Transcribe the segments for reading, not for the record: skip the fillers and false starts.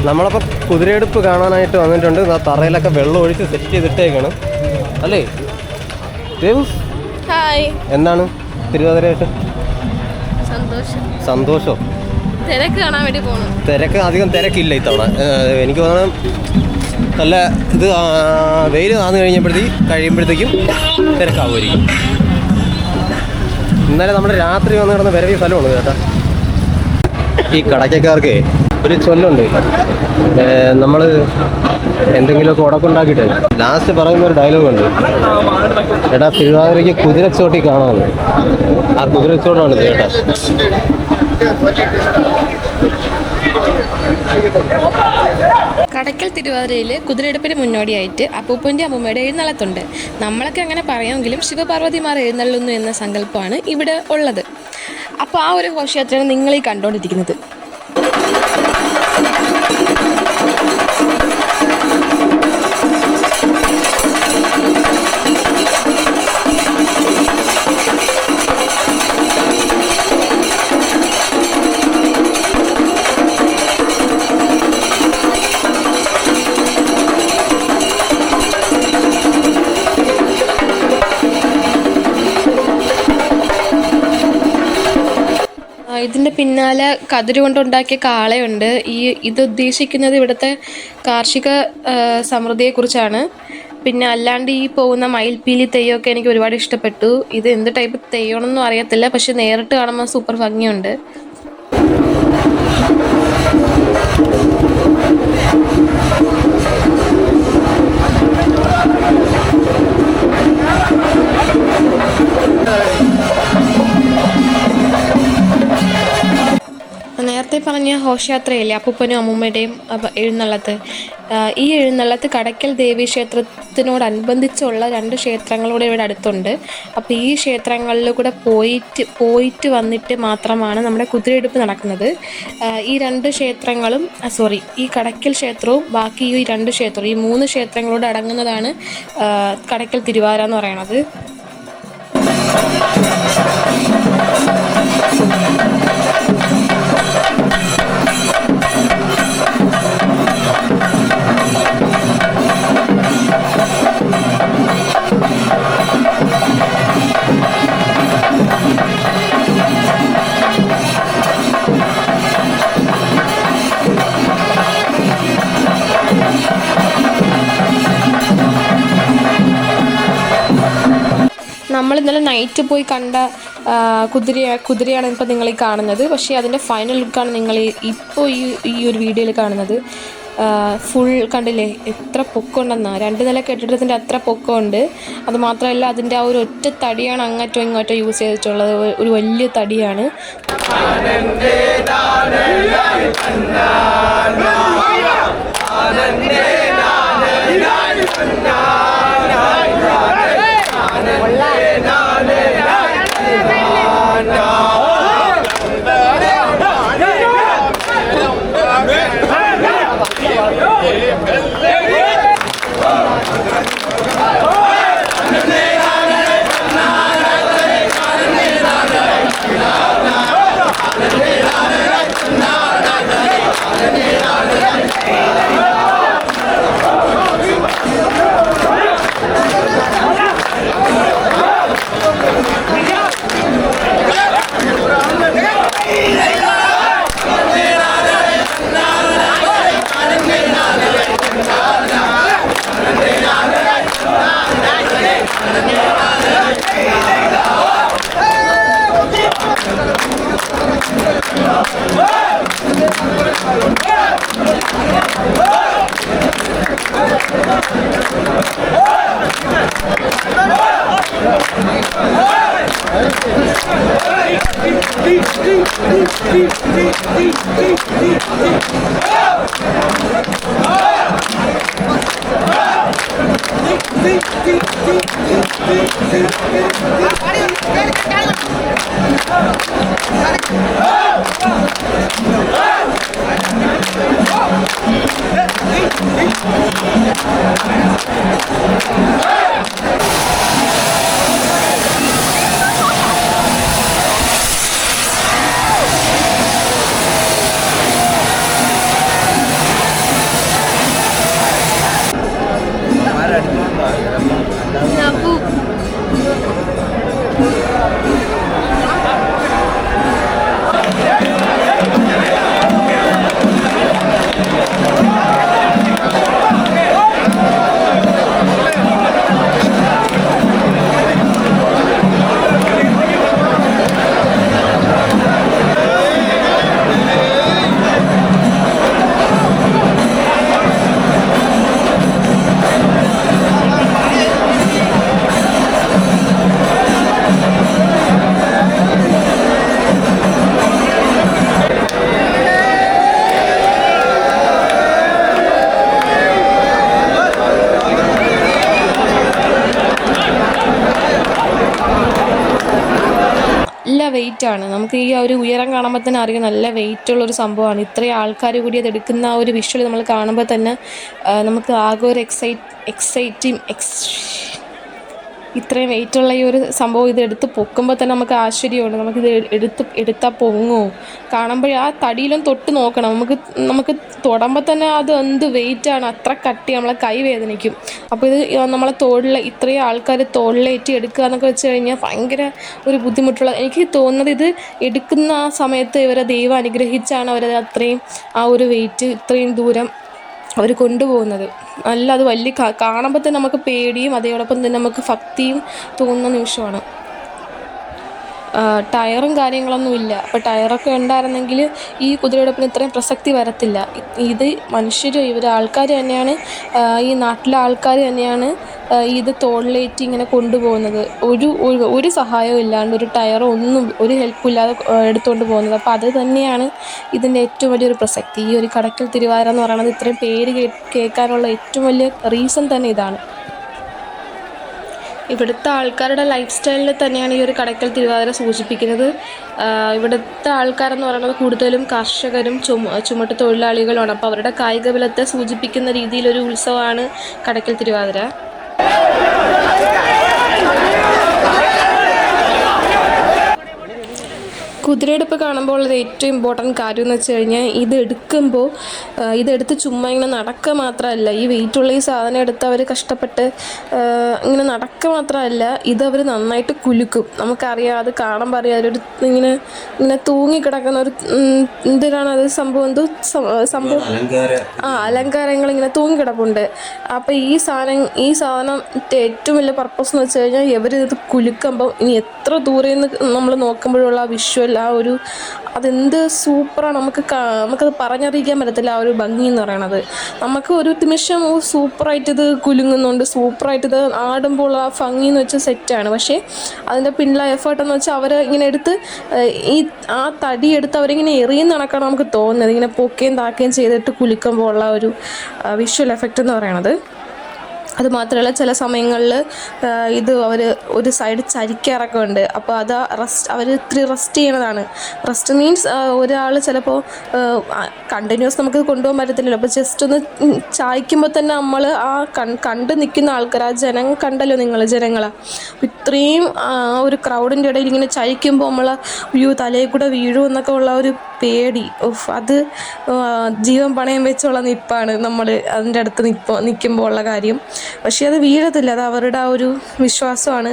നമ്മളപ്പോൾ കുതിരയെടുപ്പ് കാണാനായിട്ട് വന്നിട്ടുണ്ട്. ആ തറയിലൊക്കെ വെള്ളം ഒഴിച്ച് സെറ്റ് ചെയ്തിട്ടേക്കാണ് അല്ലേ ദേവു? ഹായ്. എന്താണ് തിരുവാതിരയായിട്ട് സന്തോഷം? തിരക്ക് കാണാൻ വേണ്ടി പോകണം. തിരക്ക് അധികം തിരക്കില്ല ഇത്തവണ. എനിക്ക് തോന്നണം നല്ല ഇത് വെയിൽ താന്നു കഴിയുമ്പോഴത്തേക്കും തിരക്കാവുമായിരിക്കും. ഇന്നലെ നമ്മുടെ രാത്രി വന്ന് കിടന്ന വരവി സ്ഥലമാണ് കേട്ടോ. ഈ കടയ്ക്കാർക്ക് ഒരു ചൊല്ലുണ്ട്, നമ്മൾ എന്തെങ്കിലുമൊക്കെ ഉടക്കുണ്ടാക്കിയിട്ട് ലാസ്റ്റ് പറയുന്ന ഒരു ഡയലോഗുണ്ട്, ചേട്ടാ തിരുവാതിരയ്ക്ക് കുതിരച്ചോട്ടി കാണാമെന്ന്. ആ കുതിരച്ചോട്ടാണ് ചേട്ടാ. കടയ്ക്കൽ തിരുവാതിരയിൽ കുതിരെടുപ്പിന് മുന്നോടിയായിട്ട് അപ്പൂപ്പൻ്റെ അമ്മൂമ്മയുടെ എഴുന്നള്ളത്തുണ്ട്. നമ്മളൊക്കെ അങ്ങനെ പറയാമെങ്കിലും ശിവപാർവതിമാർ എഴുന്നള്ളുന്നു എന്ന സങ്കല്പമാണ് ഇവിടെ ഉള്ളത്. അപ്പോൾ ആ ഒരു ഘോഷയാത്രയാണ് നിങ്ങൾ ഈ കണ്ടുകൊണ്ടിരിക്കുന്നത്. ഇതിൻ്റെ പിന്നാലെ കതിര് കൊണ്ടുണ്ടാക്കിയ കാളയുണ്ട്. ഇത് ഉദ്ദേശിക്കുന്നത് ഇവിടുത്തെ കാർഷിക സമൃദ്ധിയെക്കുറിച്ചാണ്. പിന്നെ അല്ലാണ്ട് ഈ പോകുന്ന മയിൽപ്പീലി തെയ്യമൊക്കെ എനിക്ക് ഒരുപാട് ഇഷ്ടപ്പെട്ടു. ഇത് എന്ത് ടൈപ്പ് തെയ്യണമെന്നൊന്നും അറിയത്തില്ല, പക്ഷെ നേരിട്ട് കാണുമ്പോൾ സൂപ്പർ ഭംഗിയുണ്ട്. നേരത്തെ പറഞ്ഞ ഘോഷയാത്രയില്ലേ അപ്പൂപ്പനും അമ്മൂമ്മയുടെയും എഴുന്നള്ളത്ത്, ഈ എഴുന്നള്ളത്ത് കടയ്ക്കൽ ദേവീക്ഷേത്രത്തിനോടനുബന്ധിച്ചുള്ള 2 ക്ഷേത്രങ്ങളൂടെ ഇവിടെ അടുത്തുണ്ട്. അപ്പോൾ ഈ ക്ഷേത്രങ്ങളിൽ കൂടെ പോയിട്ട് വന്നിട്ട് മാത്രമാണ് നമ്മുടെ കുതിരയെടുപ്പ് നടക്കുന്നത്. ഈ 2 ക്ഷേത്രങ്ങളും ഈ കടയ്ക്കൽ ക്ഷേത്രവും ബാക്കി ഈ 2 ക്ഷേത്രവും, ഈ 3 ക്ഷേത്രങ്ങളോട് അടങ്ങുന്നതാണ് കടയ്ക്കൽ തിരുവാതിര എന്ന് പറയുന്നത്. നമ്മൾ ഇന്നലെ നൈറ്റ് പോയി കണ്ട കുതിരയാണ് ഇപ്പോൾ നിങ്ങൾ ഈ കാണുന്നത്. പക്ഷേ അതിൻ്റെ ഫൈനൽ ലുക്കാണ് നിങ്ങൾ ഇപ്പോൾ ഈ ഒരു വീഡിയോയിൽ കാണുന്നത്. ഫുൾ കണ്ടില്ലേ എത്ര പൊക്കമുണ്ടെന്നാ, 2 നില കെട്ടിടത്തിൻ്റെ അത്ര പൊക്കമുണ്ട്. അതുമാത്രമല്ല അതിൻ്റെ ആ ഒരു ഒറ്റ തടിയാണ് അങ്ങോട്ടോ ഇങ്ങോട്ടോ യൂസ് ചെയ്തിട്ടുള്ളത്. ഒരു വലിയ തടിയാണ്. നല്ല വെയിറ്റാണ്. നമുക്ക് ഈ ഒരു ഉയരം കാണുമ്പോൾ തന്നെ അറിയാം നല്ല വെയിറ്റുള്ളൊരു സംഭവമാണ്. ഇത്രയും ആൾക്കാർ കൂടി അത് എടുക്കുന്ന ആ ഒരു വിഷ്വൽ നമ്മൾ കാണുമ്പോൾ തന്നെ നമുക്ക് ആകെ ഒരു ഇത്രയും വെയിറ്റുള്ള ഈ ഒരു സംഭവം ഇത് എടുത്ത് പൊക്കുമ്പോൾ തന്നെ നമുക്ക് ആശ്ചര്യമുണ്ട്. നമുക്കിത് എടുത്താൽ പൊങ്ങുമോ? കാണുമ്പോൾ ആ തടിയിലും തൊട്ട് നോക്കണം. നമുക്ക് തൊടുമ്പോൾ തന്നെ അത് എന്ത് വെയിറ്റാണ്, അത്ര കട്ടി, നമ്മളെ കൈ വേദനിക്കും. അപ്പോൾ ഇത് നമ്മളെ തോളിൽ ഇത്രയും ആൾക്കാർ തോളിലേറ്റി എടുക്കുക എന്നൊക്കെ വെച്ച് കഴിഞ്ഞാൽ ഭയങ്കര ഒരു ബുദ്ധിമുട്ടുള്ള, എനിക്ക് തോന്നുന്നത് ഇത് എടുക്കുന്ന ആ സമയത്ത് ഇവരെ ദൈവം അനുഗ്രഹിച്ചാണ് അവരത് അത്രയും ആ ഒരു വെയിറ്റ് ഇത്രയും ദൂരം അവർ കൊണ്ടുപോകുന്നത്. അത് വലിയ കാണുമ്പോൾ തന്നെ നമുക്ക് പേടിയും അതോടൊപ്പം തന്നെ നമുക്ക് ഭക്തിയും തോന്നുന്ന നിമിഷമാണ്. ടയറും കാര്യങ്ങളൊന്നുമില്ല. അപ്പോൾ ടയറൊക്കെ ഉണ്ടായിരുന്നെങ്കിൽ ഈ കുതിരയെടുപ്പിന് ഇത്രയും പ്രസക്തി വരത്തില്ല. ഇത് മനുഷ്യർ, ഇവർ ആൾക്കാർ തന്നെയാണ്, ഈ നാട്ടിലെ ആൾക്കാർ തന്നെയാണ് ഇത് തോളിലേറ്റി ഇങ്ങനെ കൊണ്ടുപോകുന്നത്. ഒരു സഹായവും ഇല്ലാണ്ട്, ഒരു ടയറോ ഒന്നും, ഒരു ഹെൽപ്പും ഇല്ലാതെ എടുത്തുകൊണ്ട് പോകുന്നത്. അപ്പോൾ അത് തന്നെയാണ് ഇതിൻ്റെ ഏറ്റവും വലിയൊരു പ്രസക്തി. ഈ ഒരു കടയ്ക്കൽ തിരുവാതിര എന്ന് പറയുന്നത് ഇത്രയും പേര് കേൾക്കാനുള്ള ഏറ്റവും വലിയ റീസൺ തന്നെ ഇതാണ്. ഇവിടുത്തെ ആൾക്കാരുടെ ലൈഫ് സ്റ്റൈലിൽ തന്നെയാണ് ഈ ഒരു കടയ്ക്കൽ തിരുവാതിര സൂചിപ്പിക്കുന്നത്. ഇവിടുത്തെ ആൾക്കാരെന്ന് പറയുന്നത് കൂടുതലും കർഷകരും ചുമട്ട് തൊഴിലാളികളുമാണ്. അപ്പോൾ അവരുടെ കായിക ബലത്തെ സൂചിപ്പിക്കുന്ന രീതിയിലൊരു ഉത്സവമാണ് കടയ്ക്കൽ തിരുവാതിര. കുതിരയെടുപ്പ് കാണുമ്പോൾ ഉള്ളത് ഏറ്റവും ഇമ്പോർട്ടൻറ്റ് കാര്യം എന്ന് വെച്ച് കഴിഞ്ഞാൽ ഇതെടുത്ത് ചുമ്മാ ഇങ്ങനെ നടക്കുക മാത്രമല്ല, ഈ വെയിറ്റുള്ള ഈ സാധനം എടുത്ത് അവർ കഷ്ടപ്പെട്ട് ഇങ്ങനെ നടക്കുക മാത്രമല്ല, ഇതവർ നന്നായിട്ട് കുലുക്കും. നമുക്കറിയാം, അത് കാണുമ്പോൾ അറിയാം, അതിലൊരു ഇങ്ങനെ തൂങ്ങിക്കിടക്കുന്ന ഒരു എന്തിനാണ് അത് സംഭവം അലങ്കാരങ്ങൾ ഇങ്ങനെ തൂങ്ങിക്കിടപ്പുണ്ട്. അപ്പോൾ ഈ സാധനം ഏറ്റവും വലിയ പർപ്പസ് എന്ന് വെച്ച് കഴിഞ്ഞാൽ ഇവരിത് കുലുക്കുമ്പോൾ ഇനി എത്ര ദൂരെ നിന്ന് നമ്മൾ നോക്കുമ്പോഴുള്ള ആ വിഷ്വൽ, അതെന്ത് സൂപ്പറാണ്. നമുക്കത് പറഞ്ഞറിയിക്കാൻ പറ്റത്തില്ല ആ ഒരു ഭംഗി എന്ന് പറയണത്. നമുക്ക് ഒരു നിമിഷം സൂപ്പറായിട്ടിത് കുലുങ്ങുന്നുണ്ട്, സൂപ്പറായിട്ടിത് ആടുമ്പോൾ ആ ഭംഗി എന്ന് വെച്ചാൽ സെറ്റാണ്. പക്ഷേ അതിൻ്റെ പിന്നിലെ എഫേർട്ടെന്ന് വെച്ചാൽ അവർ ഇങ്ങനെ എടുത്ത് ആ തടി എടുത്ത് അവരിങ്ങനെ എറിയുന്ന കണക്കാണ് നമുക്ക് തോന്നുന്നത്. ഇങ്ങനെ പൊക്കുകയും താക്കുകയും ചെയ്തിട്ട് കുലുക്കുമ്പോൾ ഉള്ള ഒരു വിഷ്വൽ എഫക്റ്റ് എന്ന് പറയണത്. അതുമാത്രമല്ല, ചില സമയങ്ങളിൽ ഇത് അവർ ഒരു സൈഡ് ചരിക്കാറൊക്കെ ഉണ്ട്. അപ്പോൾ അത് അവർ ഇത്തിരി റെസ്റ്റ് ചെയ്യണതാണ്. റെസ്റ്റ് മീൻസ് ഒരാൾ ചിലപ്പോൾ കണ്ടിന്യൂസ് നമുക്ക് കൊണ്ടുപോകാൻ പറ്റത്തില്ലല്ലോ. അപ്പോൾ ജസ്റ്റ് ഒന്ന് ചായ്ക്കുമ്പോൾ തന്നെ നമ്മൾ ആ കണ്ട് നിൽക്കുന്ന ആൾക്കാർ, ആ കണ്ടല്ലോ നിങ്ങൾ, ജനങ്ങളാണ്. ഇത്രയും ഒരു ക്രൗഡിൻ്റെ ഇടയിൽ ഇങ്ങനെ ചലിക്കുമ്പോൾ നമ്മൾ തലയിൽ കൂടെ വീഴുമെന്നൊക്കെ ഉള്ള ഒരു പേടി, അത് ജീവൻ പണയം വെച്ചുള്ള നിപ്പാണ് നമ്മൾ അതിൻ്റെ അടുത്ത് നിൽക്കുമ്പോൾ ഉള്ള കാര്യം. പക്ഷേ അത് വീഴത്തില്ല, അത് അവരുടെ ആ ഒരു വിശ്വാസമാണ്,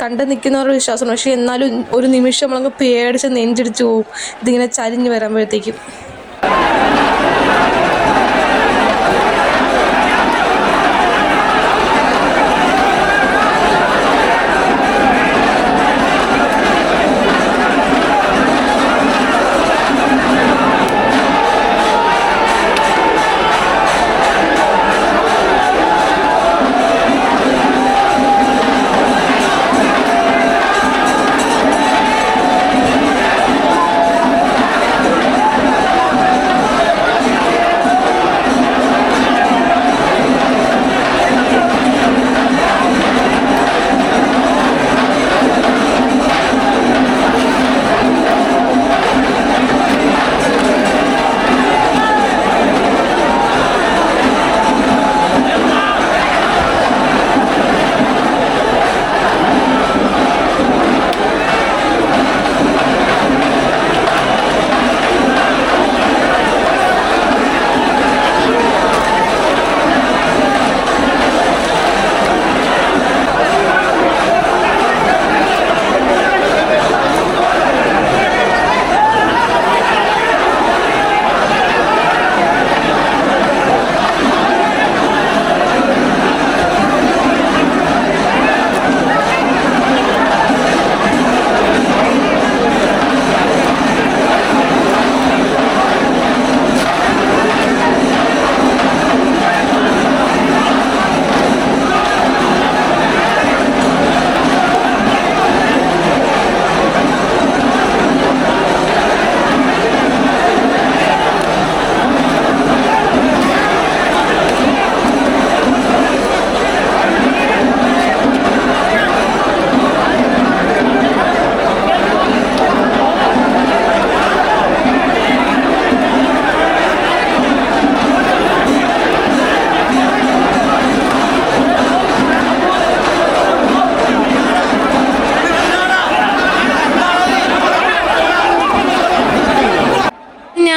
കണ്ട് നിൽക്കുന്നവരുടെ വിശ്വാസമാണ്. പക്ഷേ എന്നാലും ഒരു നിമിഷം നമ്മളങ്ങ് പേടിച്ച് നെഞ്ചിടിച്ച് പോവും ഇതിങ്ങനെ ചരിഞ്ഞ് വരുമ്പോഴത്തേക്കും.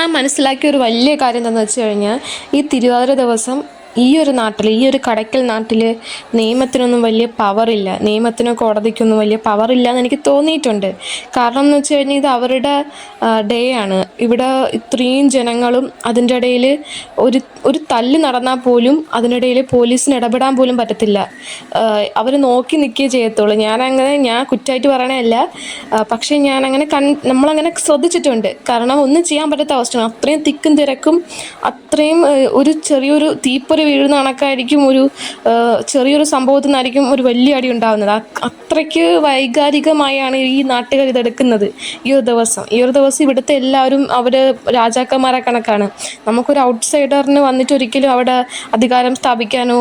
ഞാൻ മനസ്സിലാക്കിയ ഒരു വലിയ കാര്യം എന്താണെന്ന് വെച്ച് കഴിഞ്ഞാൽ ഈ തിരുവാതിര ദിവസം ഈ ഒരു നാട്ടിൽ, ഈ ഒരു കടയ്ക്കൽ നാട്ടിൽ നിയമത്തിനൊന്നും വലിയ പവറില്ല, നിയമത്തിനോ കോടതിക്കൊന്നും വലിയ പവറില്ല എന്ന് എനിക്ക് തോന്നിയിട്ടുണ്ട്. കാരണം എന്ന് വെച്ച് കഴിഞ്ഞാൽ ഇത് അവരുടെ ഡേ ആണ്. ഇവിടെ ഇത്രയും ജനങ്ങളും അതിൻ്റെ ഇടയിൽ ഒരു തല്ല് നടന്നാൽ പോലും അതിനിടയിൽ പോലീസിന് ഇടപെടാൻ പോലും പറ്റത്തില്ല. അവർ നോക്കി നിൽക്കുകയേ ചെയ്യത്തുള്ളൂ. ഞാൻ കുറ്റമായിട്ട് പറയണതല്ല, പക്ഷേ നമ്മളങ്ങനെ ശ്രദ്ധിച്ചിട്ടുണ്ട്. കാരണം ഒന്നും ചെയ്യാൻ പറ്റാത്ത അവസ്ഥയാണ്. അത്രയും തിക്കും തിരക്കും, അത്രയും ഒരു ചെറിയൊരു തീപ്പൊരി വീഴുന്ന കണക്കായിരിക്കും, ഒരു ചെറിയൊരു സംഭവത്തിൽ നിന്നായിരിക്കും ഒരു വലിയ അടി ഉണ്ടാകുന്നത്. അത്രയ്ക്ക് വൈകാരികമായാണ് ഈ നാട്ടുകാർ ഇതെടുക്കുന്നത്. ഈ ഒരു ദിവസം ഇവിടുത്തെ എല്ലാവരും അവർ രാജാക്കന്മാരെ കണക്കാണ്. നമുക്കൊരു ഔട്ട്സൈഡറിന് വന്നിട്ട് ഒരിക്കലും അവിടെ അധികാരം സ്ഥാപിക്കാനോ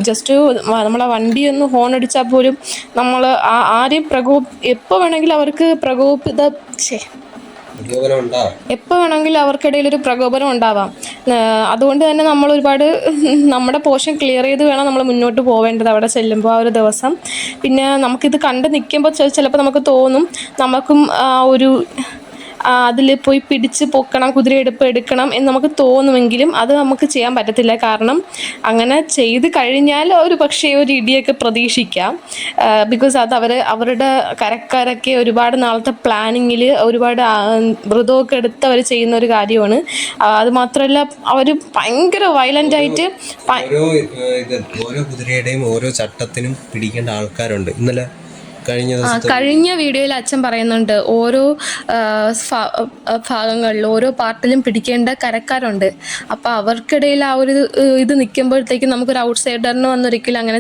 ജസ്റ്റ് നമ്മളെ വണ്ടിയൊന്ന് ഹോൺ അടിച്ചാൽ പോലും നമ്മൾ ആരെയും എപ്പോൾ വേണമെങ്കിലും അവർക്ക് എപ്പോൾ വേണമെങ്കിലും അവർക്കിടയിൽ ഒരു പ്രകോപനം ഉണ്ടാവാം. അതുകൊണ്ട് തന്നെ നമ്മൾ ഒരുപാട് നമ്മുടെ പോർഷൻ ക്ലിയർ ചെയ്ത് വേണം നമ്മൾ മുന്നോട്ട് പോവേണ്ടത് അവിടെ ചെല്ലുമ്പോൾ ആ ഒരു ദിവസം. പിന്നെ നമുക്കിത് കണ്ട് നിൽക്കുമ്പോൾ ചിലപ്പോൾ നമുക്ക് തോന്നും നമുക്കും അതിൽ പോയി പിടിച്ച് പൊക്കണം, കുതിരയെടുപ്പ് എടുക്കണം എന്ന് നമുക്ക് തോന്നുമെങ്കിലും അത് നമുക്ക് ചെയ്യാൻ പറ്റത്തില്ല. കാരണം അങ്ങനെ ചെയ്ത് കഴിഞ്ഞാൽ ഒരു പക്ഷേ ഒരു ഇടിയൊക്കെ പ്രതീക്ഷിക്കാം. ബിക്കോസ് അത് അവരുടെ കരക്കാരൊക്കെ ഒരുപാട് നാളത്തെ പ്ലാനിങ്ങിൽ ഒരുപാട് വ്രതമൊക്കെ എടുത്ത് അവർ ചെയ്യുന്ന ഒരു കാര്യമാണ്. അത് മാത്രമല്ല അവർ ഭയങ്കര വയലൻ്റായിട്ട് ഓരോ കുതിരയുടെയും ഓരോ ചട്ടത്തിനും പിടിക്കേണ്ട ആൾക്കാരുണ്ട്. ഇന്നലെ കഴിഞ്ഞ വീഡിയോയിൽ അച്ഛൻ പറയുന്നുണ്ട് ഓരോ ഭാഗങ്ങളിലും ഓരോ പാർട്ടിലും പിടിക്കേണ്ട കരക്കാരുണ്ട്. അപ്പോൾ അവർക്കിടയിൽ ആ ഒരു ഇത് നിൽക്കുമ്പോഴത്തേക്കും നമുക്കൊരു ഔട്ട്സൈഡറിന് വന്നൊരിക്കലും അങ്ങനെ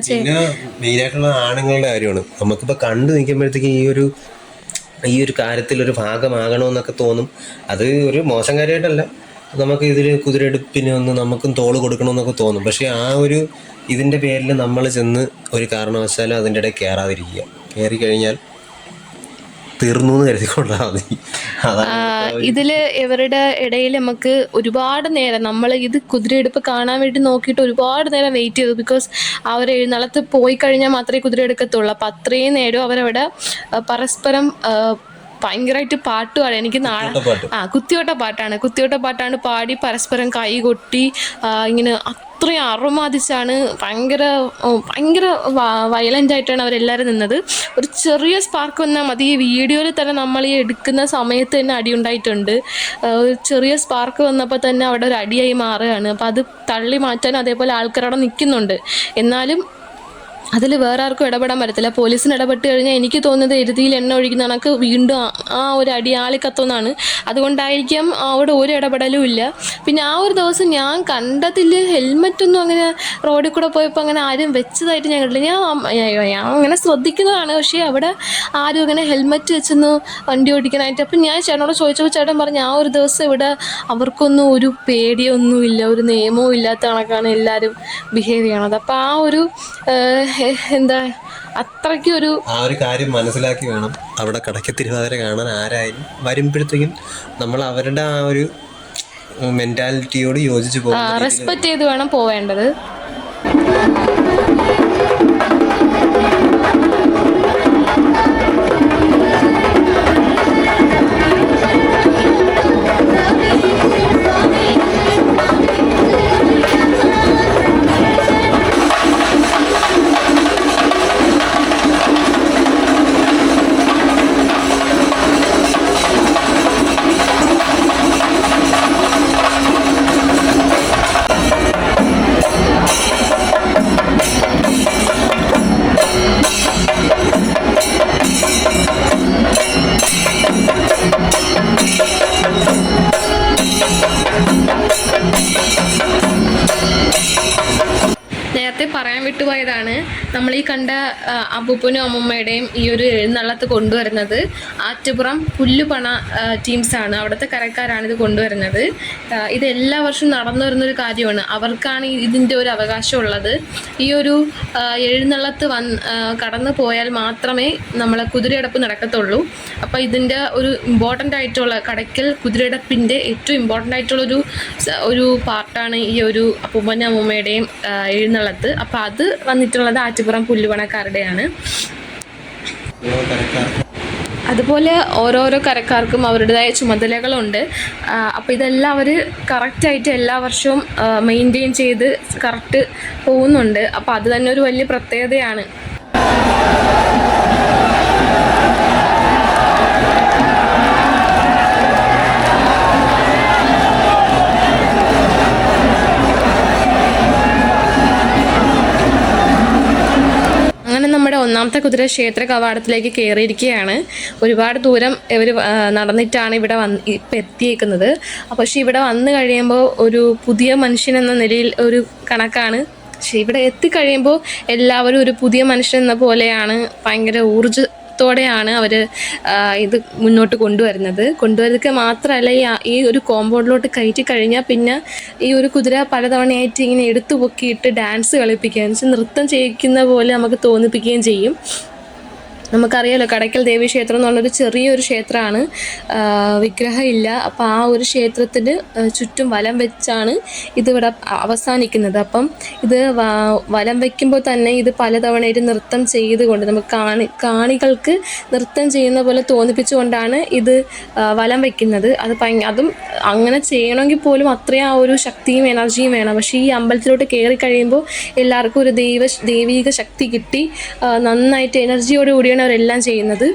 മെയിനായിട്ടുള്ള ആണുങ്ങളുടെ കാര്യമാണ്. നമുക്കിപ്പോൾ കണ്ടു നിൽക്കുമ്പോഴത്തേക്കും ഈ ഒരു കാര്യത്തിൽ ഒരു ഭാഗമാകണമെന്നൊക്കെ തോന്നും. അത് ഒരു മോശം കാര്യമായിട്ടല്ല, നമുക്ക് ഇതിൽ കുതിരയെടുപ്പിന് ഒന്ന് നമുക്കും തോള് കൊടുക്കണമെന്നൊക്കെ തോന്നും. പക്ഷേ ആ ഒരു ഇതിൻ്റെ പേരിൽ നമ്മൾ ചെന്ന് ഒരു കാരണവശാലും അതിൻ്റെ ഇടയിൽ കയറാതിരിക്കുക. കയറി കഴിഞ്ഞാൽ തീർന്നു എന്ന് കരുതിക്കൊണ്ടാൽ മതി. ഇതിൽ ഇവരുടെ ഇടയിൽ നമുക്ക് ഒരുപാട് നേരം നമ്മൾ ഇത് കുതിരയെടുപ്പ് കാണാൻ വേണ്ടി നോക്കിയിട്ട് ഒരുപാട് നേരം വെയിറ്റ് ചെയ്തു. ബിക്കോസ് അവർ എഴുന്നള്ളത്ത് പോയി കഴിഞ്ഞാൽ മാത്രമേ കുതിര എടുക്കത്തുള്ളൂ. അപ്പം അത്രയും നേരം അവരവിടെ പരസ്പരം ഭയങ്കരമായിട്ട് പാട്ട് പാടി. എനിക്ക് കുത്തിയോട്ട പാട്ടാണ് പാടി പരസ്പരം കൈ കൊട്ടി ഇങ്ങനെ അത്രയും അറുമാദിച്ചാണ് ഭയങ്കര വയലൻ്റ് ആയിട്ടാണ് അവരെല്ലാവരും നിന്നത്. ഒരു ചെറിയ സ്പാർക്ക് വന്നാൽ മതി. ഈ വീഡിയോയിൽ തന്നെ നമ്മൾ ഈ എടുക്കുന്ന സമയത്ത് തന്നെ അടി ഉണ്ടായിട്ടുണ്ട്. ഒരു ചെറിയ സ്പാർക്ക് വന്നപ്പോൾ തന്നെ അവിടെ ഒരു അടിയായി മാറുകയാണ്. അപ്പോൾ അത് തള്ളി മാറ്റാൻ അതേപോലെ ആൾക്കാരവിടെ നിൽക്കുന്നുണ്ട്. എന്നാലും അതിൽ വേറെ ആർക്കും ഇടപെടാൻ പറ്റത്തില്ല. പോലീസിന് ഇടപെട്ട് കഴിഞ്ഞാൽ എനിക്ക് തോന്നുന്നത് എരുതിയിൽ എണ്ണ ഒഴിക്കുന്ന കണക്ക് വീണ്ടും ആ ഒരു അടി ആളിക്കത്തുന്നതാണ്. അതുകൊണ്ടായിരിക്കും അവിടെ ഒരു ഇടപെടലും ഇല്ല. പിന്നെ ആ ഒരു ദിവസം ഞാൻ കണ്ടതിൽ ഹെൽമെറ്റൊന്നും അങ്ങനെ റോഡിൽ കൂടെ പോയപ്പോൾ അങ്ങനെ ആരും വെച്ചതായിട്ട് ഞാൻ കണ്ടില്ല. ഞാൻ അങ്ങനെ ശ്രദ്ധിക്കുന്നതാണ്, പക്ഷേ അവിടെ ആരും അങ്ങനെ ഹെൽമെറ്റ് വെച്ചൊന്ന് വണ്ടി ഓടിക്കാനായിട്ട്. അപ്പം ഞാൻ ചേട്ടനോട് ചോദിച്ചപ്പോൾ ചേട്ടൻ പറഞ്ഞു ആ ഒരു ദിവസം ഇവിടെ അവർക്കൊന്നും ഒരു പേടിയൊന്നുമില്ല, ഒരു നിയമവും ഇല്ലാത്ത കണക്കാണ് എല്ലാവരും ബിഹേവ് ചെയ്യണത്. അപ്പം ആ ഒരു അത്രയ്ക്കൊരു ആ ഒരു കാര്യം മനസ്സിലാക്കി വേണം അവിടെ കടയ്ക്ക് തിരുവാതിര കാണാൻ ആരായാലും വരുമ്പോഴത്തേക്കും നമ്മൾ അവരുടെ ആ ഒരു മെന്റാലിറ്റിയോട് യോജിച്ച് പോകും, റെസ്പെക്ട് ചെയ്ത് വേണം പോവേണ്ടത്. നേരത്തെ പറയാൻ വിട്ടുപോയതാണ്, നമ്മൾ ഈ കണ്ട അപ്പൂപ്പനും അമ്മൂമ്മയുടെയും ഈ ഒരു എഴുന്നള്ളത്ത് കൊണ്ടുവരുന്നത് ആറ്റുപുറം പുല്ലുപണ ടീംസാണ്. അവിടുത്തെ കരക്കാരാണ് ഇത് കൊണ്ടുവരുന്നത്. ഇത് എല്ലാ വർഷവും നടന്നു വരുന്നൊരു കാര്യമാണ്. അവർക്കാണ് ഇതിൻ്റെ ഒരു അവകാശമുള്ളത്. ഈ ഒരു എഴുന്നള്ളത്ത് കടന്നു പോയാൽ മാത്രമേ നമ്മളെ കുതിരയടപ്പ് നടക്കത്തുള്ളൂ. അപ്പോൾ ഇതിൻ്റെ ഒരു ഇമ്പോർട്ടൻ്റ് ആയിട്ടുള്ള കടയ്ക്കൽ കുതിരയടപ്പിൻ്റെ ഏറ്റവും ഇമ്പോർട്ടൻ്റ് ആയിട്ടുള്ളൊരു പാർട്ടാണ് ഈ ഒരു അപ്പൂപ്പനും അമ്മൂമ്മയുടെയും എഴുന്നള്ളത്ത്. അപ്പോൾ അത് വന്നിട്ടുള്ളത് ആറ്റുപുറം പുല്ലുപണക്കാരുടെയാണ്. അതുപോലെ ഓരോരോ കരക്കാർക്കും അവരുടേതായ ചുമതലകളുണ്ട്. അപ്പോൾ ഇതെല്ലാം അവർ കറക്റ്റായിട്ട് എല്ലാ വർഷവും മെയിൻറ്റെയിൻ ചെയ്ത് കറക്റ്റ് പോകുന്നുണ്ട്. അപ്പോൾ അത് തന്നെ ഒരു വലിയ പ്രത്യേകതയാണ്. അങ്ങനെ നമ്മുടെ ഒന്നാമത്തെ കുതിര ക്ഷേത്ര കവാടത്തിലേക്ക് കയറിയിരിക്കുകയാണ്. ഒരുപാട് ദൂരം ഇവർ നടന്നിട്ടാണ് ഇവിടെ ഇപ്പം എത്തിയേക്കുന്നത്. പക്ഷേ ഇവിടെ വന്നു കഴിയുമ്പോൾ ഒരു പുതിയ മനുഷ്യൻ എന്ന നിലയിൽ ഒരു കണക്കാണ്. പക്ഷേ ഇവിടെ എത്തിക്കഴിയുമ്പോൾ എല്ലാവരും ഒരു പുതിയ മനുഷ്യൻ എന്ന പോലെയാണ്, ഭയങ്കര ഊർജ്ജത്തോടെയാണ് അവർ ഇത് മുന്നോട്ട് കൊണ്ടുവരുന്നത് മാത്രമല്ല, ഈ ഒരു കോമ്പൗണ്ടിലോട്ട് കയറ്റി കഴിഞ്ഞാൽ പിന്നെ ഈ ഒരു കുതിര പലതവണയായിട്ട് ഇങ്ങനെ എടുത്തു പൊക്കിയിട്ട് ഡാൻസ് കളിപ്പിക്കുകയും നൃത്തം ചെയ്യിക്കുന്ന പോലെ നമുക്ക് തോന്നിപ്പിക്കുകയും ചെയ്യും. നമുക്കറിയാലോ, കടയ്ക്കൽ ദേവി ക്ഷേത്രം എന്നുള്ളൊരു ചെറിയൊരു ക്ഷേത്രമാണ്, വിഗ്രഹം ഇല്ല. അപ്പോൾ ആ ഒരു ക്ഷേത്രത്തിന് ചുറ്റും വലം വെച്ചാണ് ഇതിവിടെ അവസാനിക്കുന്നത്. അപ്പം ഇത് വലം വയ്ക്കുമ്പോൾ തന്നെ ഇത് പലതവണയായിട്ട് നൃത്തം ചെയ്തുകൊണ്ട് നമുക്ക് കാണികൾക്ക് നൃത്തം ചെയ്യുന്ന പോലെ തോന്നിപ്പിച്ചുകൊണ്ടാണ് ഇത് വലം വയ്ക്കുന്നത്. അതും അങ്ങനെ ചെയ്യണമെങ്കിൽ പോലും അത്രയും ആ ഒരു ശക്തിയും എനർജിയും വേണം. പക്ഷേ ഈ അമ്പലത്തിലോട്ട് കയറി കഴിയുമ്പോൾ എല്ലാവർക്കും ഒരു ദൈവിക ശക്തി കിട്ടി നന്നായിട്ട് എനർജിയോട് കൂടിയാണ് അവരെല്ലാം ചെയ്യുന്നത്.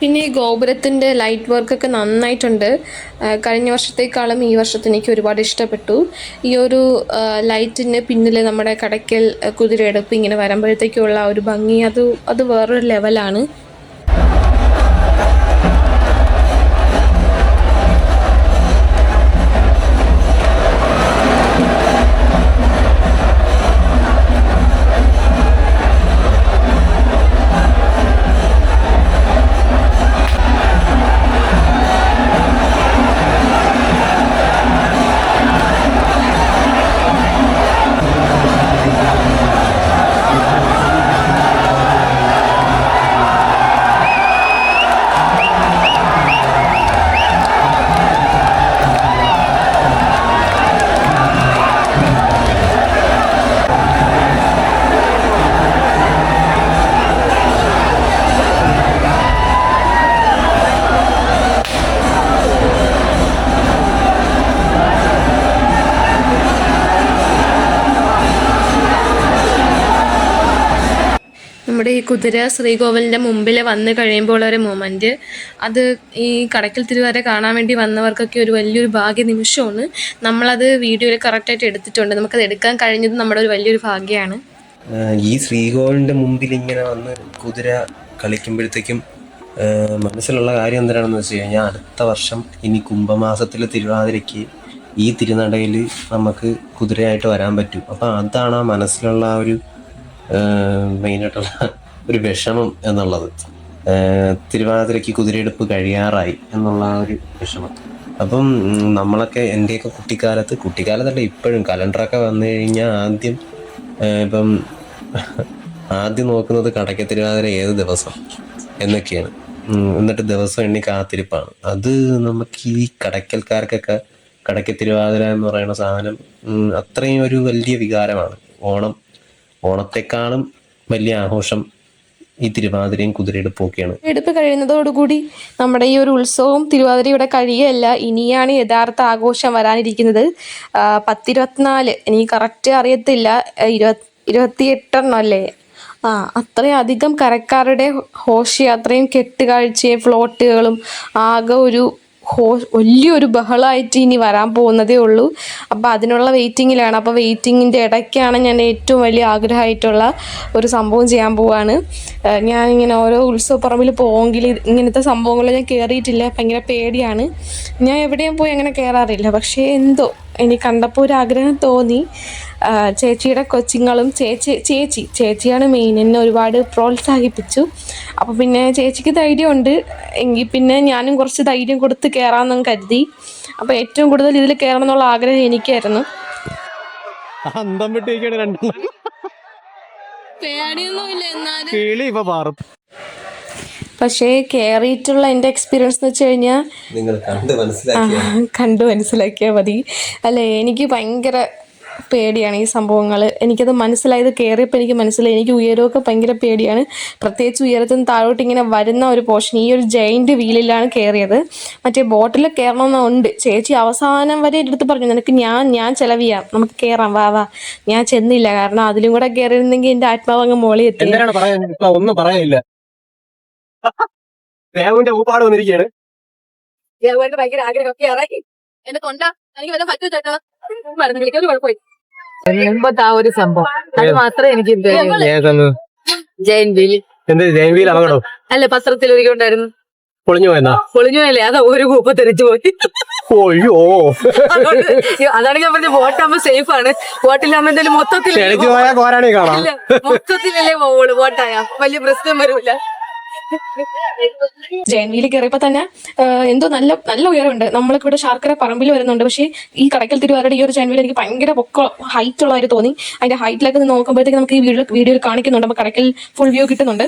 പിന്നെ ഈ ഗോപുരത്തിൻ്റെ ലൈറ്റ് വർക്കൊക്കെ നന്നായിട്ടുണ്ട്. കഴിഞ്ഞ വർഷത്തേക്കാളും ഈ വർഷത്തെ എനിക്ക് ഒരുപാട് ഇഷ്ടപ്പെട്ടു. ഈ ഒരു ലൈറ്റിന് പിന്നിൽ നമ്മുടെ കടയ്ക്കൽ കുതിരയെടുപ്പ് ഇങ്ങനെ വരുമ്പോഴത്തേക്കുള്ള ഒരു ഭംഗി അത് വേറൊരു ലെവലാണ്. നമ്മുടെ ഈ കുതിര ശ്രീകോവിലിൻ്റെ മുമ്പിൽ വന്ന് കഴിയുമ്പോൾ ഒരു മൊമെൻറ്റ്, അത് ഈ കടയ്ക്കൽ തിരുവാതിര കാണാൻ വേണ്ടി വന്നവർക്കൊക്കെ ഒരു വലിയൊരു ഭാഗ്യ നിമിഷമാണ്. നമ്മളത് വീഡിയോയിൽ കറക്റ്റായിട്ട് എടുത്തിട്ടുണ്ട്. നമുക്കത് എടുക്കാൻ കഴിഞ്ഞത് നമ്മുടെ ഒരു വലിയൊരു ഭാഗ്യമാണ്. ഈ ശ്രീകോവിലിൻ്റെ മുമ്പിൽ ഇങ്ങനെ വന്ന് കുതിര കളിക്കുമ്പോഴത്തേക്കും മനസ്സിലുള്ള കാര്യം എന്താണെന്ന് വെച്ച് കഴിഞ്ഞാൽ, അടുത്ത വർഷം ഇനി കുംഭമാസത്തിലെ തിരുവാതിരയ്ക്ക് ഈ തിരുനടയിൽ നമുക്ക് കുതിരയായിട്ട് വരാൻ പറ്റും. അപ്പോൾ അതാണ് ആ മനസ്സിലുള്ള ആ ഒരു മെയിനായിട്ടുള്ള ഒരു വിഷമം എന്നുള്ളത്. തിരുവാതിരയ്ക്ക് കുതിരയെടുപ്പ് കഴിയാറായി എന്നുള്ള ആ ഒരു വിഷമം. അപ്പം നമ്മളൊക്കെ എൻ്റെയൊക്കെ കുട്ടിക്കാലത്തല്ല ഇപ്പോഴും കലണ്ടറൊക്കെ വന്നു കഴിഞ്ഞാൽ ആദ്യം നോക്കുന്നത് കടയ്ക്കൽ തിരുവാതിര ഏത് ദിവസം എന്നൊക്കെയാണ്. എന്നിട്ട് ദിവസം എണ്ണി കാത്തിരിപ്പാണ്. അത് നമുക്ക് ഈ കടയ്ക്കൽക്കാർക്കൊക്കെ കടയ്ക്കൽ തിരുവാതിര എന്ന് പറയുന്ന സാധനം അത്രയും ഒരു വലിയ വികാരമാണ്. ഓണത്തെക്കാളും വലിയ ആഘോഷം ഈ തിരുവാതിരയും കുതിരയെടുപ്പൊക്കെയാണ്. എടുപ്പ് കഴിയുന്നതോടുകൂടി നമ്മുടെ ഈ ഒരു ഉത്സവം തിരുവാതിരയുടെ കഴിയല്ല, ഇനിയാണ് യഥാർത്ഥ ആഘോഷം വരാനിരിക്കുന്നത്. 10-24, എനിക്ക് കറക്റ്റ് അറിയത്തില്ല, 28 അല്ലേ, അത്രയും കരക്കാരുടെ ഘോഷയാത്രയും കെട്ടുകാഴ്ചയും ഫ്ലോട്ടുകളും ആകെ ഒരു വലിയൊരു ബഹളമായിട്ട് ഇനി വരാൻ പോകുന്നതേ ഉള്ളൂ. അപ്പോൾ അതിനുള്ള വെയിറ്റിങ്ങിലാണ്. അപ്പോൾ വെയിറ്റിങ്ങിൻ്റെ ഇടയ്ക്കാണ് ഞാൻ ഏറ്റവും വലിയ ആഗ്രഹമായിട്ടുള്ള ഒരു സംഭവം ചെയ്യാൻ പോവാണ്. ഞാനിങ്ങനെ ഓരോ ഉത്സവപ്പറമ്പിൽ പോയെങ്കിൽ ഇങ്ങനത്തെ സംഭവങ്ങളിൽ ഞാൻ കയറിയിട്ടില്ല, ഭയങ്കര പേടിയാണ്. ഞാൻ എവിടെയും പോയി അങ്ങനെ കയറാറില്ല. പക്ഷേ എന്തോ എനിക്ക് കണ്ടപ്പോൾ ഒരു ആഗ്രഹം തോന്നി. ചേച്ചിയുടെ കൊച്ചുങ്ങളും ചേച്ചിയാണ് മെയിൻ, എന്നെ ഒരുപാട് പ്രോത്സാഹിപ്പിച്ചു. അപ്പോൾ പിന്നെ ചേച്ചിക്ക് ധൈര്യമുണ്ട് എങ്കിൽ പിന്നെ ഞാനും കുറച്ച് ധൈര്യം കൊടുത്ത് കയറാമെന്നും കരുതി. അപ്പോൾ ഏറ്റവും കൂടുതൽ ഇതിൽ കയറണം എന്നുള്ള ആഗ്രഹം എനിക്കായിരുന്നു. പേടിയൊന്നുമില്ല, എന്നാലും പക്ഷേ കയറിയിട്ടുള്ള എൻ്റെ എക്സ്പീരിയൻസ് എന്ന് വെച്ച് കഴിഞ്ഞാൽ നിങ്ങൾ കണ്ടു മനസ്സിലാക്കിയാൽ മതി. അല്ലേ, എനിക്ക് ഭയങ്കര പേടിയാണ് ഈ സംഭവങ്ങൾ. എനിക്കത് മനസ്സിലായത് കയറിയപ്പോൾ എനിക്ക് മനസ്സിലായി. എനിക്ക് ഉയരമൊക്കെ ഭയങ്കര പേടിയാണ്. പ്രത്യേകിച്ച് ഉയരത്തിൽ നിന്ന് താഴോട്ട് ഇങ്ങനെ വരുന്ന ഒരു പോർഷൻ, ഈ ഒരു ജയിൻറ്റ് വീലിലാണ് കയറിയത്. മറ്റേ ബോട്ടിൽ കയറണമെന്നുണ്ട്. ചേച്ചി അവസാനം വരെ എൻ്റെ അടുത്ത് പറഞ്ഞു, നിനക്ക് ഞാൻ ചിലവ് ചെയ്യാം, നമുക്ക് കയറാം, വാ. ഞാൻ ചെന്നില്ല, കാരണം അതിലും കൂടെ കയറിയിരുന്നെങ്കിൽ എൻ്റെ ആത്മാവ് അങ്ങ് മോളി എത്തി. ഒന്നും പറയാനില്ല. ദേവന്റെ ഊപ്പാട് വന്നിരിക്കുകയാണ്. ഭയങ്കര ആഗ്രഹമൊക്കെ ഇറങ്ങി എന്നെ കൊണ്ടാ എനിക്ക് വല്ല പറ്റൂ ചേട്ടാ, മരുന്ന് വിളിക്കാൻ കുഴപ്പമില്ല. മുമ്പത്തെ ആ ഒരു സംഭവം അത് മാത്രമേ എനിക്ക് ജയൻവീൽ അപകടം അല്ല, പത്രത്തിൽ ഒരിക്കലുണ്ടായിരുന്നു. പൊളിഞ്ഞു പോയല്ലേ, അത് ഒരു കൂപ്പ തെറിച്ചു പോയി. ഓയ്യോ, അതാണ് ഞാൻ പറഞ്ഞ ബോട്ടാകുമ്പോ സേഫ് ആണ്. ബോട്ടിലാകുമ്പോ എന്തായാലും മൊത്തത്തിലല്ലേ പോവുള്ളൂ. ബോട്ടായ വലിയ പ്രശ്നം വരൂല. ജയൻവീല് കയറിയപ്പോ തന്നെ എന്തോ നല്ല ഉയരമുണ്ട്. നമ്മൾക്ക് ഇവിടെ ശാർക്കര പറമ്പിൽ വരുന്നുണ്ട്, പക്ഷേ ഈ കടക്കൽ തിരുവാരുടെ ഈ ഒരു ജയൻവീൽ എനിക്ക് ഭയങ്കര ഹൈറ്റ് ഉള്ളതായിട്ട് തോന്നി. അതിന്റെ ഹൈറ്റിലേക്ക് നോക്കുമ്പോഴത്തേക്ക് നമുക്ക് ഈ വീഡിയോയിൽ കാണിക്കുന്നുണ്ട്. അപ്പൊ കടക്കൽ ഫുൾ വ്യൂ കിട്ടുന്നുണ്ട്.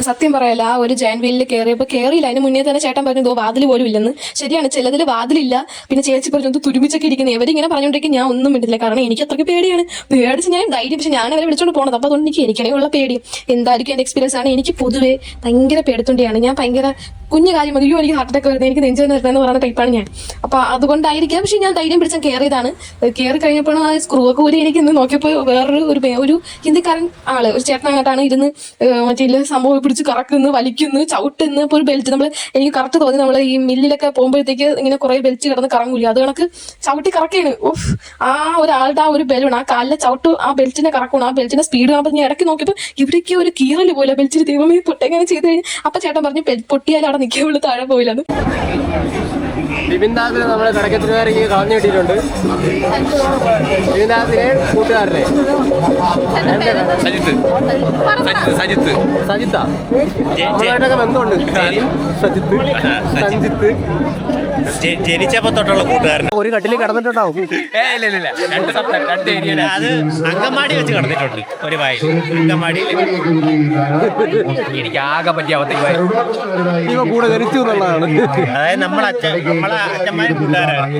സത്യം പറയല്ല, ആ ഒരു ജയൻ വീലിൽ കയറിയില്ല. അതിന് മുന്നേ തന്നെ ചേട്ടൻ പറഞ്ഞു വാതിൽ പോലും ഇല്ലെന്ന്. ശരിയാണ്, ചിലതിൽ വാതിലില്ല. പിന്നെ ചേച്ചി പറഞ്ഞു തുരുമിച്ചൊക്കെ ഇരിക്കുന്നത്. ഇവരിങ്ങനെ പറഞ്ഞുകൊണ്ടിരിക്കും, ഞാൻ ഒന്നും മിണ്ടില്ല, കാരണം എനിക്ക് അത്രയ്ക്ക് പേടിയാണ്. പേടിച്ച് ഞാൻ ധൈര്യം, പക്ഷെ ഞാൻ അവരെ വിളിച്ചോണ്ട് പോകണത്. അപ്പോൾ അതുകൊണ്ട് എനിക്കാണെങ്കിൽ ഉള്ള പേടി എന്തായിരിക്കും എൻ്റെ എക്സ്പീരിയൻസ് ആണ്. എനിക്ക് പൊതുവേ ഭയങ്കര പേടിത്തൊണ്ടിയാണ്. ഞാൻ ഭയങ്കര കുഞ്ഞു കാര്യം മതിയോ എനിക്ക് ഹാർട്ട് അറ്റാക്ക് വരുന്നത്, എനിക്ക് നെഞ്ചു വരുന്നതെന്ന് പറയുന്ന ടൈപ്പാണ് ഞാൻ. അപ്പോൾ അതുകൊണ്ടായിരിക്കാം. പക്ഷെ ഞാൻ ധൈര്യം പിടിച്ചാൽ കയറിയതാണ്. കയറി കഴിഞ്ഞപ്പോഴും ആ സ്ക്രൂ ഒക്കെ ഊരി എനിക്ക് ഇന്ന് നോക്കിയപ്പോൾ ഒരു ഹിന്ദിക്കാരൻ ആള്, ഒരു ചേട്ടനങ്ങോട്ടാണ് ഇരുന്ന് മറ്റേ സംഭവം പിടിച്ച് കറക്കുന്നു, വലിക്കുന്നു, ചവിട്ടുന്നു. ഇപ്പോൾ ഒരു ബെൽറ്റ് എനിക്ക് കറക്റ്റ് തോന്നി, നമ്മൾ ഈ മില്ലിലൊക്കെ പോകുമ്പോഴത്തേക്ക് ഇങ്ങനെ കുറെ ബെൽറ്റ് കിടന്ന് കറങ്ങൂല, അത് കണക്ക് ചവിട്ടി കറക്കാണ്. ആ ഒരാളുടെ ആ ഒരു ബലൂൺ, ആ കാലിലെ ചവിട്ട് ആ ബെൽറ്റിനെ കറക്കണം. ആ ബെൽറ്റിന്റെ സ്പീഡ് കാണുമ്പോൾ ഞാൻ ഇടയ്ക്ക് നോക്കിയപ്പോൾ ഇവിടേക്ക് ഒരു കീറല് പോലെ ബെൽറ്റിന് ദൈവമേ പൊട്ടെങ്ങനെ ചെയ്ത് കഴിഞ്ഞ്. അപ്പൊ ചേട്ടൻ പറഞ്ഞു പൊട്ടിയാൽ അവിടെ നിൽക്കുമ്പോൾ താഴെ പോയില്ലെന്ന്. ബിബിൻദാസിനെ നമ്മുടെ കടക്കത്തിനുകാരേക്ക് കളഞ്ഞു കിട്ടിയിട്ടുണ്ട്. ബിബിൻദാസിനെ കൂട്ടുകാരനെ സജിത്താ നമ്മളായിട്ടൊക്കെ ബന്ധമുണ്ട്. സജിത്ത് ജനിച്ചപ്പോ തൊട്ടുള്ള കൂട്ടുകാരൻ. ഒരു കട്ടിൽ കിടന്നിട്ടുണ്ടാവും. അത് അങ്കമാടി വെച്ച് കിടന്നിട്ടുണ്ട് ഒരു വായിൽ. അങ്കമാടിയിൽ എനിക്ക് ആകെ പറ്റിയ അവസ്ഥ കൂടെ ധരിച്ചു എന്നുള്ളതാണ്. അതായത് നമ്മളെ അച്ഛന്മാരും കൂട്ടുകാരാണ്.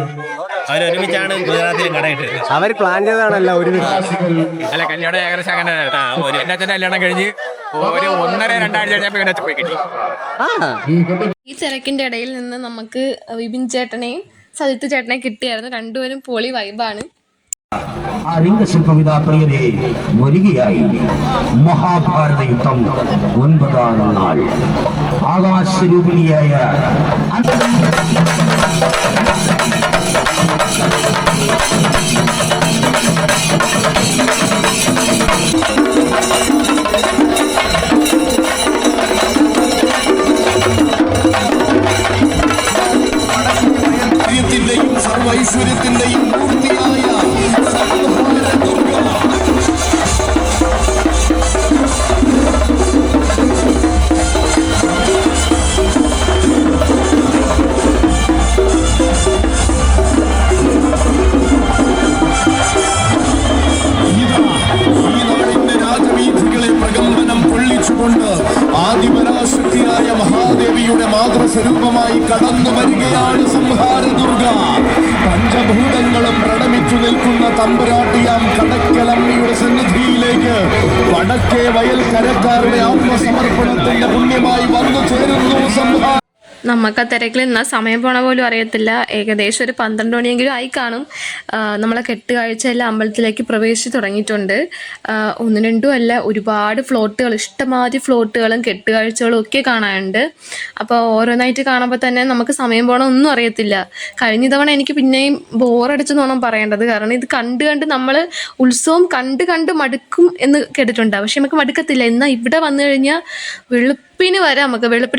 അവരൊരുമിച്ചാണ് ഗുജറാത്തിൽ കടയിട്ട്. അവർ പ്ലാൻ ചെയ്തതാണല്ലോ ഒരുമിച്ച്. അല്ല, കല്യാണം ഏകദേശം അങ്ങനെ എന്റെ അച്ഛൻ്റെ കല്യാണം കഴിഞ്ഞ് ഒരു 1.5-2 ആഴ്ച കഴിഞ്ഞപ്പോൾ പോയി കിട്ടി. ഈ തിരക്കിന്റെ ഇടയിൽ നിന്ന് നമുക്ക് വിപിൻ ചേട്ടനെയും സജിത്ത് ചേട്ടനെയും കിട്ടിയായിരുന്നു. രണ്ടുപേരും പൊളി വൈബാണ്. ആ ലിംഗശില്പവിതാ പ്രിയരെ വരികയായി. മഹാഭാരത യുദ്ധം 9ാം നാൾ. ആകാശരൂപിണിയായ സർവൈശ്വര്യത്തിന്റെയും പൂർത്തിയായ ആദിപരാശക്തിയായ മഹാദേവിയുടെ മാതൃസ്വരൂപമായി കടന്നു വരികയാണ് സംഹാര ദുർഗ. പഞ്ചഭൂതങ്ങളും പ്രണമിച്ചു നിൽക്കുന്ന തമ്പുരാട്ടിയാം കടക്കലമ്മയുടെ സന്നിധിയിലേക്ക് വടക്കേ വയൽക്കരക്കാരുടെ ആത്മസമർപ്പണത്തിന്റെ പുണ്യമായി വന്നു ചേരുന്നു സംഹാര. നമുക്ക് ആ തിരക്കിൽ നിന്നാൽ സമയം പോണ പോലും അറിയത്തില്ല. ഏകദേശം ഒരു 12 മണിയെങ്കിലും ആയി കാണും. നമ്മളെ കെട്ടുകാഴ്ചയെല്ലാം അമ്പലത്തിലേക്ക് പ്രവേശിച്ച് തുടങ്ങിയിട്ടുണ്ട്. 1-2 അല്ല, ഒരുപാട് ഫ്ലോട്ടുകൾ, ഇഷ്ടമാതിരി ഫ്ലോട്ടുകളും കെട്ടുകാഴ്ചകളും ഒക്കെ കാണാനുണ്ട്. അപ്പോൾ ഓരോന്നായിട്ട് കാണുമ്പോൾ തന്നെ നമുക്ക് സമയം പോകണം ഒന്നും അറിയത്തില്ല. കഴിഞ്ഞ തവണ എനിക്ക് പിന്നെയും ബോറടിച്ചെന്ന് വേണം പറയേണ്ടത്. കാരണം ഇത് കണ്ട് നമ്മൾ ഉത്സവം കണ്ട് മടുക്കും എന്ന് കേട്ടിട്ടുണ്ട്. പക്ഷെ നമുക്ക് മടുക്കത്തില്ല. എന്നാൽ ഇവിടെ വന്നു കഴിഞ്ഞാൽ വെളുപ്പിന്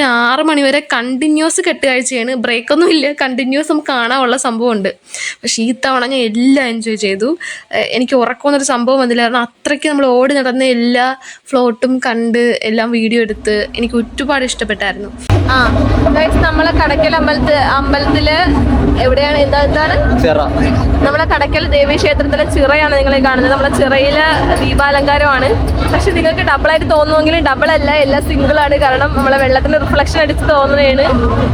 6 മണി വരെ കണ്ടിന്യൂ കണ്ടിന്യൂസ് കെട്ടുകാഴ്ചയാണ്, ബ്രേക്കൊന്നും ഇല്ല, കണ്ടിന്യൂസ് നമുക്ക് കാണാനുള്ള സംഭവമുണ്ട്. പക്ഷേ ഈ തവണ ഞാൻ എല്ലാം എൻജോയ് ചെയ്തു. എനിക്ക് ഉറക്കമെന്നൊരു സംഭവം വന്നില്ലായിരുന്നു. അത്രയ്ക്ക് നമ്മൾ ഓടി നടന്ന എല്ലാ ഫ്ലോട്ടും കണ്ട് എല്ലാം വീഡിയോ എടുത്ത് എനിക്ക് ഒരുപാട് ഇഷ്ടപ്പെട്ടായിരുന്നു. നമ്മളെ കടക്കൽ അമ്പലത്തില് എവിടെയാണ് എന്താണ് നമ്മളെ കടക്കൽ ദേവീക്ഷേത്രത്തിലെ ചിറയാണ് നിങ്ങൾ കാണുന്നത്. നമ്മളെ ചിറയിലെ ദീപാലങ്കാരമാണ്. പക്ഷെ നിങ്ങൾക്ക് ഡബിളായിട്ട് തോന്നുമെങ്കിലും ഡബിൾ അല്ല, എല്ലാം സിംഗിൾ ആണ്. കാരണം നമ്മളെ വെള്ളത്തിന്റെ റിഫ്ലക്ഷൻ അടിച്ച് തോന്നുന്നതാണ്.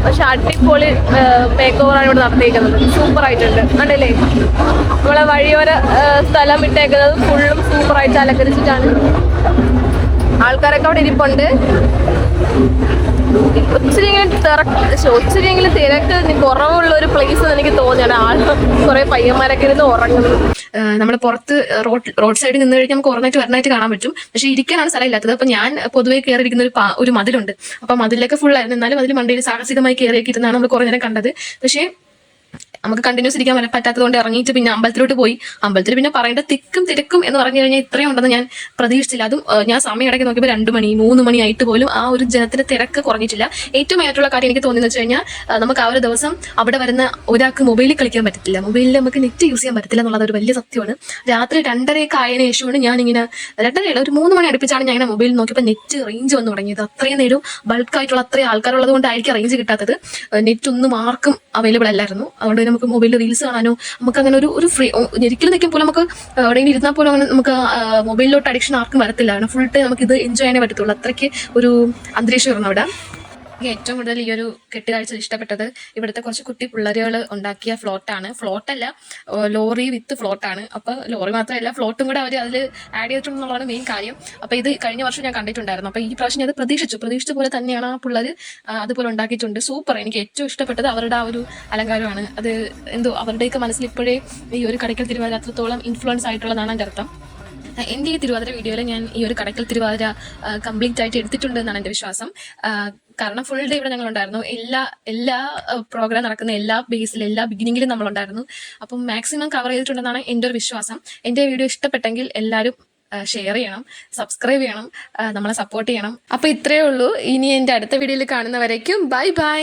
പക്ഷെ അടിപൊളി മേക്ക് ഓവറാണ് ഇവിടെ നടത്തിയിരിക്കുന്നത്. സൂപ്പർ ആയിട്ടുണ്ട് കണ്ടില്ലേ? നമ്മളെ വഴിയോര സ്ഥലം ഇട്ടേക്കുന്നത് ഫുള്ളും സൂപ്പറായിട്ട് അലങ്കരിച്ചിട്ടാണ്. ആൾക്കാരൊക്കെ അവിടെ ഇരിപ്പുണ്ട്. ഒത്തിരിയെങ്കിലും തിരക്ക് കുറവുള്ള ഒരു പ്ലേസ് എനിക്ക് തോന്നിയാണ്. കുറെ പയ്യന്മാരൊക്കെ ഇരുന്ന് ഉറങ്ങുന്നത്. നമ്മൾ പുറത്ത് റോഡ് സൈഡിൽ നിന്ന് കഴിഞ്ഞാൽ നമുക്ക് ഉറങ്ങായിട്ട് വരണമായിട്ട് കാണാൻ പറ്റും. പക്ഷേ ഇരിക്കാനാണ് സ്ഥലം ഇല്ലാത്തത്. അപ്പം ഞാൻ പൊതുവെ കയറിയിരിക്കുന്ന ഒരു മതിലുണ്ട്. അപ്പം മതിലൊക്കെ ഫുൾ ആയിരുന്നു. എന്നാലും അതിൽ മണ്ടയിൽ സാഹസികമായി കയറിയൊക്കെ ഇരുന്നാണ് നമ്മൾ കുറേ നേരം കണ്ടത്. പക്ഷേ നമുക്ക് കണ്ടിന്യൂസ് ഇരിക്കാൻ പറ്റാത്തതുകൊണ്ട് ഇറങ്ങിയിട്ട് പിന്നെ അമ്പലത്തിലോട്ട് പോയി. അമ്പലത്തിൽ പിന്നെ പറയേണ്ട തിക്കും തിരക്കും എന്ന് പറഞ്ഞു കഴിഞ്ഞാൽ ഇത്രയും ഉണ്ടെന്ന് ഞാൻ പ്രതീക്ഷിച്ചില്ല. അതും ഞാൻ സമയം ഇടയ്ക്ക് നോക്കിയപ്പോൾ 2 മണി 3 മണി ആയിട്ട് പോലും ആ ഒരു ജനത്തിന്റെ തിരക്ക് കുറഞ്ഞിട്ടില്ല. ഏറ്റവും ആയിട്ടുള്ള കാര്യം എനിക്ക് തോന്നിയെന്ന് വെച്ച് കഴിഞ്ഞാൽ നമുക്ക് ആ ഒരു ദിവസം അവിടെ വരുന്ന ഒരാൾക്ക് മൊബൈലിൽ കളിക്കാൻ പറ്റത്തില്ല, മൊബൈലിൽ നമുക്ക് നെറ്റ് യൂസ് ചെയ്യാൻ പറ്റത്തില്ല എന്നുള്ളത് ഒരു വലിയ സത്യമാണ്. രാത്രി 2:30 ആയതിനു ശേഷമാണ് ഞാനിങ്ങനെ 2:30 ഒരു 3 മണി അടുപ്പിച്ചാണ് ഞാൻ ഇങ്ങനെ മൊബൈലിൽ നോക്കിയപ്പോൾ നെറ്റ് റേഞ്ച് വന്നു തുടങ്ങിയത്. അത്രയും നേരം ബൾക്കായിട്ടുള്ള അത്രയും ആൾക്കാരുള്ളത് കൊണ്ടായിരിക്കും റേഞ്ച് കിട്ടാത്തത്. നെറ്റ് ഒന്നും ആർക്കും അവൈലബിൾ അല്ലായിരുന്നു. അതുകൊണ്ട് നമുക്ക് മൊബൈലിൽ റീൽസ് കാണാനോ നമുക്ക് അങ്ങനെ ഒരു ഫ്രീ ഒരിക്കലും നിൽക്കും പോലും നമുക്ക് എവിടെയെങ്കിലും ഇരുന്നാൽ പോലും അങ്ങനെ നമുക്ക് മൊബൈലിലോട്ട് അഡിക്ഷൻ ആർക്കും വരത്തില്ല. ഫുൾ ടൈം നമുക്ക് ഇത് എൻജോയ് ചെയ്യാനേ പറ്റത്തുള്ളൂ. അത്രയ്ക്ക് ഒരു അന്തരീക്ഷമായിരുന്നു അവിടെ. എനിക്ക് ഏറ്റവും കൂടുതൽ ഈ ഒരു കെട്ടുകാഴ്ച ഇഷ്ടപ്പെട്ടത് ഇവിടുത്തെ കുറച്ച് കുട്ടി പിള്ളേരുകൾ ഉണ്ടാക്കിയ ഫ്ലോട്ടാണ്. ഫ്ലോട്ടല്ല, ലോറി വിത്ത് ഫ്ലോട്ടാണ്. അപ്പോൾ ലോറി മാത്രമല്ല, ഫ്ലോട്ടും കൂടെ അവർ അതിൽ ആഡ് ചെയ്തിട്ടുണ്ടെന്നുള്ളതാണ് മെയിൻ കാര്യം. അപ്പോൾ ഇത് കഴിഞ്ഞ വർഷം ഞാൻ കണ്ടിട്ടുണ്ടായിരുന്നു. അപ്പോൾ ഈ പ്രാവശ്യം ഞാൻ അത് പ്രതീക്ഷിച്ച പോലെ തന്നെയാണ് ആ പിള്ളേർ അതുപോലെ ഉണ്ടാക്കിയിട്ടുണ്ട്. സൂപ്പർ. എനിക്ക് ഏറ്റവും ഇഷ്ടപ്പെട്ടത് അവരുടെ ആ ഒരു അലങ്കാരമാണ്. അത് എന്തോ അവരുടെയൊക്കെ മനസ്സിൽ ഇപ്പോഴേ ഈ ഒരു കടയ്ക്കൽ തിരുവാതിര അത്രത്തോളം ഇൻഫ്ലുവൻസ് ആയിട്ടുള്ളതാണ് എൻ്റെ അർത്ഥം. എൻ്റെ ഈ തിരുവാതിര വീഡിയോയിൽ ഞാൻ ഈ ഒരു കടയ്ക്കൽ തിരുവാതിര കംപ്ലീറ്റ് ആയിട്ട് എടുത്തിട്ടുണ്ട് എന്നാണ് എൻ്റെ വിശ്വാസം. കാരണം ഫുൾ ഡേ ഇവിടെ ഞങ്ങളുണ്ടായിരുന്നു. എല്ലാ പ്രോഗ്രാം നടക്കുന്ന എല്ലാ ബേസിലും എല്ലാ ബിഗിനിങ്ങിലും നമ്മളുണ്ടായിരുന്നു. അപ്പം മാക്സിമം കവർ ചെയ്തിട്ടുണ്ടെന്നാണ് എൻ്റെ ഒരു വിശ്വാസം. എൻ്റെ വീഡിയോ ഇഷ്ടപ്പെട്ടെങ്കിൽ എല്ലാവരും ഷെയർ ചെയ്യണം, സബ്സ്ക്രൈബ് ചെയ്യണം, നമ്മളെ സപ്പോർട്ട് ചെയ്യണം. അപ്പോൾ ഇത്രയേ ഉള്ളൂ. ഇനി എൻ്റെ അടുത്ത വീഡിയോയിൽ കാണുന്നവരേക്കും ബൈ ബൈ.